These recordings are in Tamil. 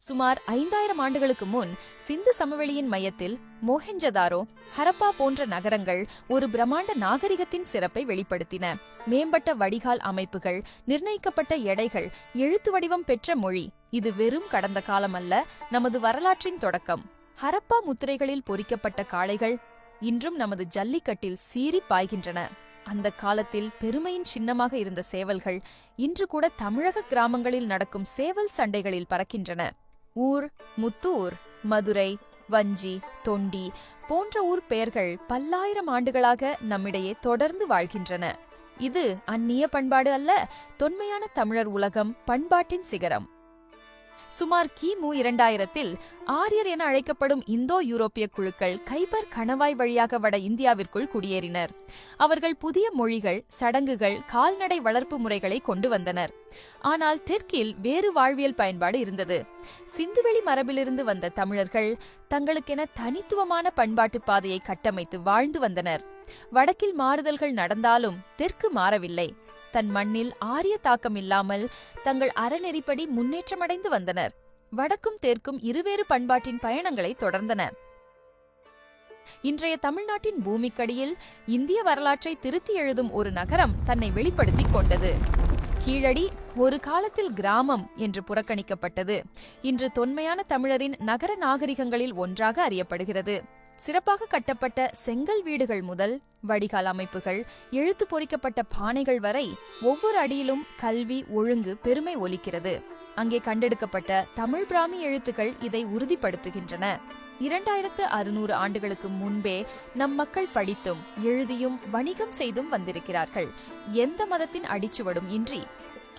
சுமார் 5000 ஆண்டுகளுக்கு முன் சிந்து சமவெளியின் மையத்தில் மோஹெஞ்சதாரோ, ஹரப்பா போன்ற நகரங்கள் ஒரு பிரம்மாண்ட நாகரிகத்தின் சிறப்பை வெளிப்படுத்தின. மேம்பட்ட வடிகால் அமைப்புகள், நிர்ணயிக்கப்பட்ட எடைகள், எழுத்து வடிவம் பெற்ற மொழி. இது வெறும் கடந்த காலம் அல்ல, நமது வரலாற்றின் தொடக்கம். ஹரப்பா முத்திரைகளில் பொறிக்கப்பட்ட காளைகள் இன்றும் நமது ஜல்லிக்கட்டில் சீறி பாய்கின்றன. அந்த காலத்தில் பெருமையின் சின்னமாக இருந்த சேவல்கள் இன்று கூட தமிழக கிராமங்களில் நடக்கும் சேவல் சண்டைகளில் பறக்கின்றன. ஊர், முத்தூர், மதுரை, வஞ்சி, தொண்டி போன்ற ஊர் பெயர்கள் பல்லாயிரம் ஆண்டுகளாக நம்மிடையே தொடர்ந்து வாழ்கின்றன. இது அந்நிய பண்பாடு அல்ல, தொன்மையான தமிழர் உலகம், பண்பாட்டின் சிகரம். சுமார் கிமு 2000-இல் ஆரியர் என அழைக்கப்படும் இந்தோ யூரோப்பிய குழுக்கள் கைபர் கணவாய் வழியாக வட இந்தியாவிற்குள் குடியேறினர். அவர்கள் புதிய மொழிகள், சடங்குகள், கால்நடை வளர்ப்பு முறைகளை கொண்டு வந்தனர். ஆனால் தெற்கில் வேறு வாழ்வியல் பயன்பாடு இருந்தது. சிந்துவெளி மரபிலிருந்து வந்த தமிழர்கள் தங்களுக்கென தனித்துவமான பண்பாட்டு பாதையை கட்டமைத்து வாழ்ந்து வந்தனர். வடக்கில் மாறுதல்கள் நடந்தாலும் தெற்கு மாறவில்லை. தன் மண்ணில் ஆரிய தாக்கம் இல்லாமல் தங்கள் அறநெறிப்படி முன்னேற்றமடைந்து வந்தனர். வடக்கும் தெற்கும் இருவேறு பண்பாட்டின் பயணங்களை தொடர்ந்தன. இன்றைய தமிழ்நாட்டின் பூமிக்கடியில் இந்திய வரலாற்றை திருத்தி எழுதும் ஒரு நகரம் தன்னை வெளிப்படுத்திக் கொண்டது. கீழடி ஒரு காலத்தில் கிராமம் என்று புறக்கணிக்கப்பட்டது. இன்று தொன்மையான தமிழரின் நகர நாகரிகங்களில் ஒன்றாக அறியப்படுகிறது. சிறப்பாக கட்டப்பட்ட செங்கல் வீடுகள் முதல் வடிகால் அமைப்புகள், எழுத்து பொறிக்கப்பட்ட பானைகள் வரை ஒவ்வொரு அடியிலும் கல்வி, ஒழுங்கு, பெருமை ஒலிக்கிறது. அங்கே கண்டெடுக்கப்பட்ட தமிழ் பிராமி எழுத்துக்கள் இதை உறுதிப்படுத்துகின்றன. 2600 ஆண்டுகளுக்கு முன்பே நம் மக்கள் படித்தும் எழுதியும் வணிகம் செய்தும் வந்திருக்கிறார்கள். எந்த மதத்தின் அடிச்சுவடும் இன்றி.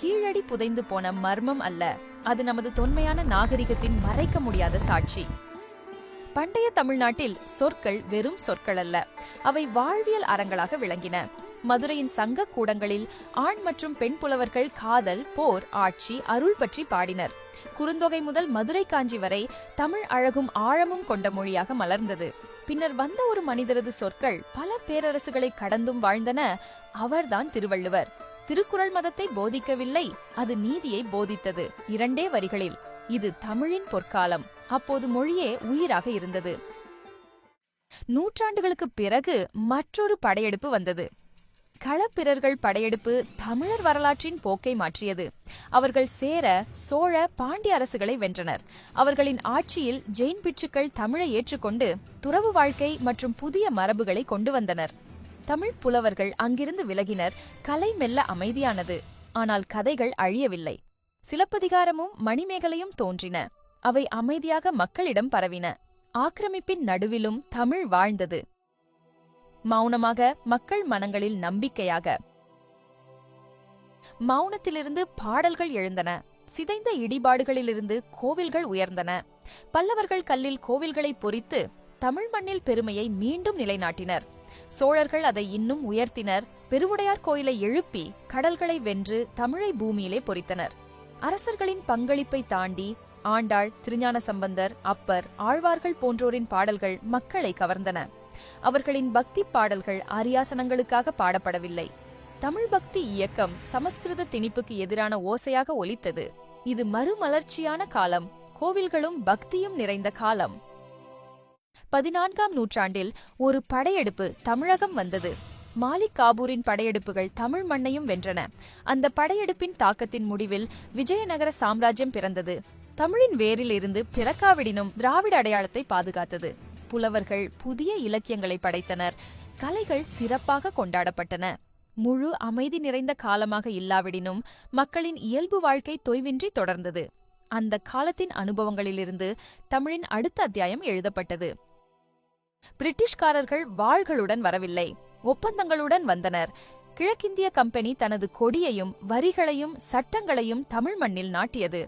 கீழடி புதைந்து போன மர்மம் அல்ல, அது நமது தொன்மையான நாகரிகத்தின் மறைக்க முடியாத சாட்சி. பண்டைய தமிழ்நாட்டில் சொற்கள் வெறும் சொற்கள் அல்ல, அவை வாழ்வியல் அறங்களாக விளங்கின. மதுரையின் சங்க கூடங்களில் ஆண் மற்றும் பெண் புலவர்கள் காதல், போர், ஆட்சி, அருள் பற்றி பாடினர். குறுந்தொகை முதல் மதுரை காஞ்சி வரை தமிழ் அழகும் ஆழமும் கொண்ட மொழியாக மலர்ந்தது. பின்னர் வந்த ஒரு மனிதரது சொற்கள் பல பேரரசுகளை கடந்தும் வாழ்ந்தன. அவர்தான் திருவள்ளுவர். திருக்குறள் மதத்தை போதிக்கவில்லை, அது நீதியை போதித்தது. 2 வரிகளில். இது தமிழின் பொற்காலம். அப்போது மொழியே உயிராக இருந்தது. நூற்றாண்டுகளுக்கு பிறகு மற்றொரு படையெடுப்பு வந்தது. களப்பிரர்கள் படையெடுப்பு தமிழர் வரலாற்றின் போக்கை மாற்றியது. அவர்கள் சேர, சோழ, பாண்டிய அரசுகளை வென்றனர். அவர்களின் ஆட்சியில் ஜெயின் பிட்சுக்கள் தமிழை ஏற்றுக்கொண்டு துறவு வாழ்க்கை மற்றும் புதிய மரபுகளை கொண்டு வந்தனர். தமிழ் புலவர்கள் அங்கிருந்து விலகினர். கலை மெல்ல அமைதியானது. ஆனால் கதைகள் அழியவில்லை. சிலப்பதிகாரமும் மணிமேகலையும் தோன்றின. அவை அமைதியாக மக்களிடம் பரவின. ஆக்கிரமிப்பின் நடுவிலும் தமிழ் வாழ்ந்தது. மௌனமாக, மக்கள் மனங்களில் நம்பிக்கையாக. மௌனத்திலிருந்து பாடல்கள் எழுந்தன. சிதைந்த இடிபாடுகளிலிருந்து கோவில்கள் உயர்ந்தன. பல்லவர்கள் கல்லில் கோவில்களை பொறித்து தமிழ் மண்ணில் பெருமையை மீண்டும் நிலைநாட்டினர். சோழர்கள் அதை இன்னும் உயர்த்தினர். பெருவுடையார் கோயிலை எழுப்பி கடல்களை வென்று தமிழை பூமியிலே பொறித்தனர். அரசர்களின் பங்களிப்பை தாண்டி ஆண்டாள், திருஞான சம்பந்தர், அப்பர், ஆழ்வார்கள் போன்றோரின் பாடல்கள் மக்களை கவர்ந்தன. அவர்களின் பக்தி பாடல்கள் அரியாசனங்களுக்காக பாடப்படவில்லை. தமிழ் பக்தி இயக்கம் சமஸ்கிருத திணிப்புக்கு எதிரான ஓசையாக ஒலித்தது. இது மறுமலர்ச்சியான காலம், கோவில்களும் பக்தியும் நிறைந்த காலம். 14ஆம் நூற்றாண்டில் ஒரு படையெடுப்பு தமிழகம் வந்தது. மாலிக் காபூரின் படையெடுப்புகள் தமிழ் மண்ணையும் வென்றன. அந்த படையெடுப்பின் தாக்கத்தின் முடிவில் விஜயநகர சாம்ராஜ்யம் பிறந்தது. தமிழின் வேரில் இருந்து பிறக்காவிடினும் திராவிட அடையாளத்தை பாதுகாத்தது. புலவர்கள் புதிய இலக்கியங்களை படைத்தனர். கலைகள் சிறப்பாக கொண்டாடப்பட்டன. முழு அமைதி நிறைந்த காலமாக இல்லாவிடினும் மக்களின் இயல்பு வாழ்க்கை தொய்வின்றி தொடர்ந்தது. அந்த காலத்தின் அனுபவங்களிலிருந்து தமிழின் அடுத்த அத்தியாயம் எழுதப்பட்டது. பிரிட்டிஷ்காரர்கள் வாள்களுடன் வரவில்லை, ஒப்பந்தங்களுடன் வந்தனர். கிழக்கிந்திய கம்பெனி தனது கொடியையும் வரிகளையும் சட்டங்களையும் தமிழ் மண்ணில் நாட்டியது.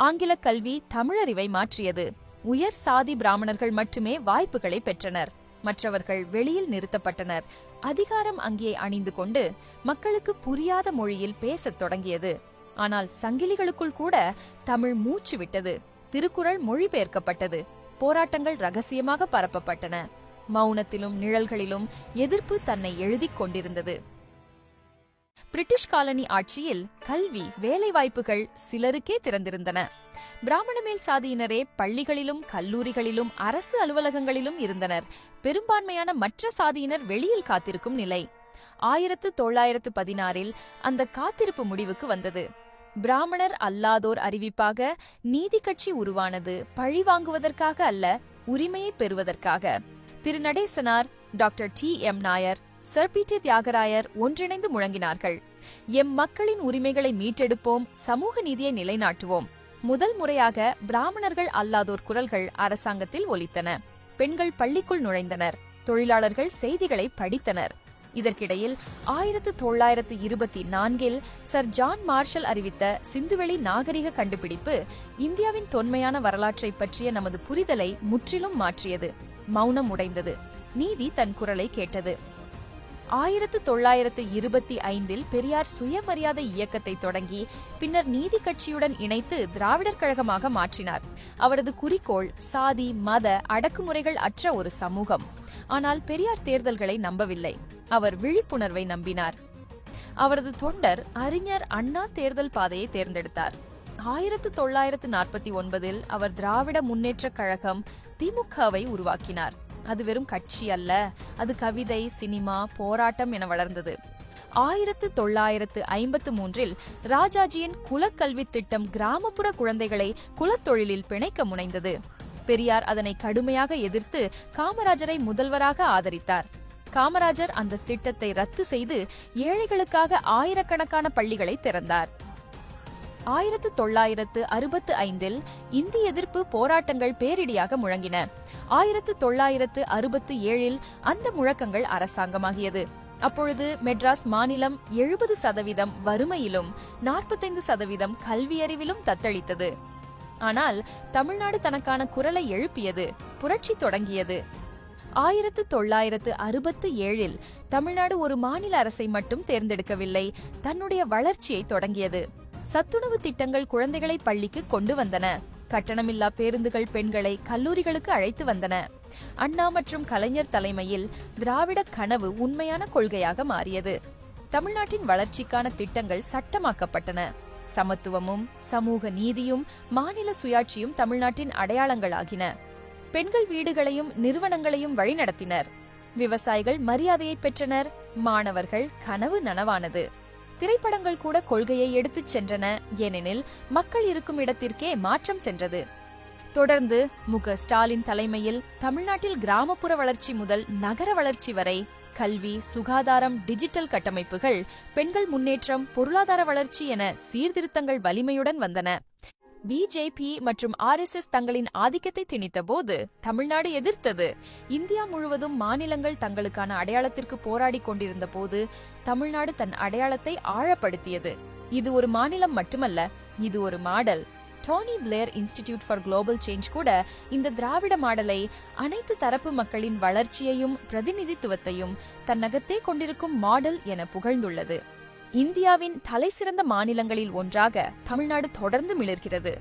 ஆங்கில கல்வி தமிழறிவை மாற்றியது. உயர் சாதி பிராமணர்கள் மட்டுமே வாய்ப்புகளை பெற்றனர். மற்றவர்கள் வெளியில் நிறுத்தப்பட்டனர். அதிகாரம் அங்கே அணிந்து கொண்டு மக்களுக்கு புரியாத மொழியில் பேசத் தொடங்கியது. ஆனால் சங்கிலிகளுக்குள் கூட தமிழ் மூச்சு விட்டது. திருக்குறள் மொழிபெயர்க்கப்பட்டது. போராட்டங்கள் ரகசியமாக பரப்பப்பட்டன. மௌனத்திலும் நிழல்களிலும் எதிர்ப்பு தன்னை எழுதிக் கொண்டிருந்தது. பிரிட்டிஷ் காலனி ஆட்சியில் கல்வி, வேலைவாய்ப்புகள் சிலருக்கே திறந்திருந்தன. பிராமண மேல் சாதியினரே பள்ளிகளிலும் கல்லூரிகளிலும் அரசு அலுவலகங்களிலும் இருந்தனர். பெரும்பான்மையான மற்ற சாதியினர் வெளியில் காத்திருக்கும் நிலை. 1916 அந்த காத்திருப்பு முடிவுக்கு வந்தது. பிராமணர் அல்லாதோர் அறிவிப்பாக நீதி கட்சி உருவானது. பழி வாங்குவதற்காக அல்ல, உரிமையை பெறுவதற்காக. திரு Natesanar, doctor T.M. Nair, sir P.T. Thyagarayar ஒன்றிணைந்து முழங்கினார்கள். எம் மக்களின் உரிமைகளை மீட்டெடுப்போம், சமூக நீதியை நிலைநாட்டுவோம். முதல் முறையாக பிராமணர்கள் அல்லாதோர் குரல்கள் அரசாங்கத்தில் ஒலித்தன. பெண்கள் பள்ளிக்குள் நுழைந்தனர். தொழிலாளர்கள் செய்திகளை படித்தனர். இதற்கிடையில் 1924 சர் ஜான் மார்ஷல் அறிவித்த சிந்துவெளி நாகரிக கண்டுபிடிப்பு இந்தியாவின் தொன்மையான வரலாற்றை பற்றிய நமது புரிதலை முற்றிலும் மாற்றியது. மௌனம் உடைந்தது. நீதி தன் குரலை கேட்டது. 1925 பெரியார் சுயமரியாதை இயக்கத்தை தொடங்கி பின்னர் நீதி கட்சியுடன் இணைத்து திராவிடர் கழகமாக மாற்றினார். அவரது குறிக்கோள் சாதி, மத அடக்குமுறைகள் அற்ற ஒரு சமூகம். ஆனால் பெரியார் தேர்தல்களை நம்பவில்லை. அவர் விழிப்புணர்வை நம்பினார். அவரது தொண்டர் அறிஞர் அண்ணா தேர்தல் பாதையை தேர்ந்தெடுத்தார். 1949 அவர் திராவிட முன்னேற்ற கழகம் திமுகவை உருவாக்கினார். அது வெறும் கட்சி அல்ல, அது கவிதை, சினிமா, போராட்டம் என வளர்ந்தது. 1953 ராஜாஜியின் குலக்கல்வி திட்டம் கிராமப்புற குழந்தைகளை குலத்தொழிலில் பிணைக்க முனைந்தது. பெரியார் அதனை கடுமையாக எதிர்த்து காமராஜரை முதல்வராக ஆதரித்தார். காமராஜர் அந்த திட்டத்தை ரத்து செய்து ஏழைகளுக்காக ஆயிரக்கணக்கான பள்ளிகளை திறந்தார். 1965 இந்தி எதிர்ப்பு போராட்டங்கள் பேரிடியாக முழங்கின. 1967 அந்த முழக்கங்கள் அரசாங்கமாகியது. அப்பொழுது மெட்ராஸ் மாநிலம் 70% வறுமையிலும் 45% கல்வியறிவிலும் தத்தளித்தது. ஆனால் தமிழ்நாடு தனக்கான குரலை எழுப்பியது. புரட்சி தொடங்கியது. 1967 தமிழ்நாடு ஒரு மாநில அரசை மட்டும் தேர்ந்தெடுக்கவில்லை, தன்னுடைய வளர்ச்சியை தொடங்கியது. சத்துணவு திட்டங்கள் குழந்தைகளை பள்ளிக்கு கொண்டு வந்தன. கட்டணமில்லா பேருந்துகள் பெண்களை கல்லூரிகளுக்கு அழைத்து வந்தன. அண்ணா மற்றும் கலைஞர் தலைமையில் திராவிட கனவு உண்மையான கொள்கையாக மாறியது. தமிழ்நாட்டின் வளர்ச்சிக்கான திட்டங்கள் சட்டமாக்கப்பட்டன. சமத்துவமும் சமூக நீதியும் மாநில சுயாட்சியும் தமிழ்நாட்டின் அடையாளங்களாகின. பெண்கள் வீடுகளையும் நிறுவனங்களையும் வழிநடத்தினர். விவசாயிகள் மரியாதையை பெற்றனர். மாணவர்கள் கனவு நனவானது. திரைப்படங்கள் கூட கொள்கையை எடுத்துச் சென்றன. ஏனெனில் மக்கள் இருக்கும் இடத்திற்கே மாற்றம் சென்றது. தொடர்ந்து ஸ்டாலின் தலைமையில் தமிழ்நாட்டில் கிராமப்புற வளர்ச்சி முதல் நகர வளர்ச்சி வரை கல்வி, சுகாதாரம், டிஜிட்டல் கட்டமைப்புகள், பெண்கள் முன்னேற்றம், பொருளாதார வளர்ச்சி என சீர்திருத்தங்கள் வலிமையுடன் வந்தன. பிஜேபி மற்றும் RSS தங்களின் ஆதிக்கத்தை திணித்த போது தமிழ்நாடு எதிர்த்தது. இந்தியா முழுவதும் மாநிலங்கள் தங்களுக்கான அடையாளத்திற்கு போராடி கொண்டிருந்த போது தமிழ்நாடு தன் அடையாளத்தை ஆழப்படுத்தியது. இது ஒரு மாநிலம் மட்டுமல்ல, இது ஒரு model. Tony Blair institute for global change கூட இந்த திராவிட மாடலை அனைத்து தரப்பு மக்களின் வளர்ச்சியையும் பிரதிநிதித்துவத்தையும் தன்னகத்தே கொண்டிருக்கும் மாடல் என புகழ்ந்துள்ளது. இந்தியாவின் தலைசிறந்த மாநிலங்களில் ஒன்றாக தமிழ்நாடு தொடர்ந்து மிளர்கிறது.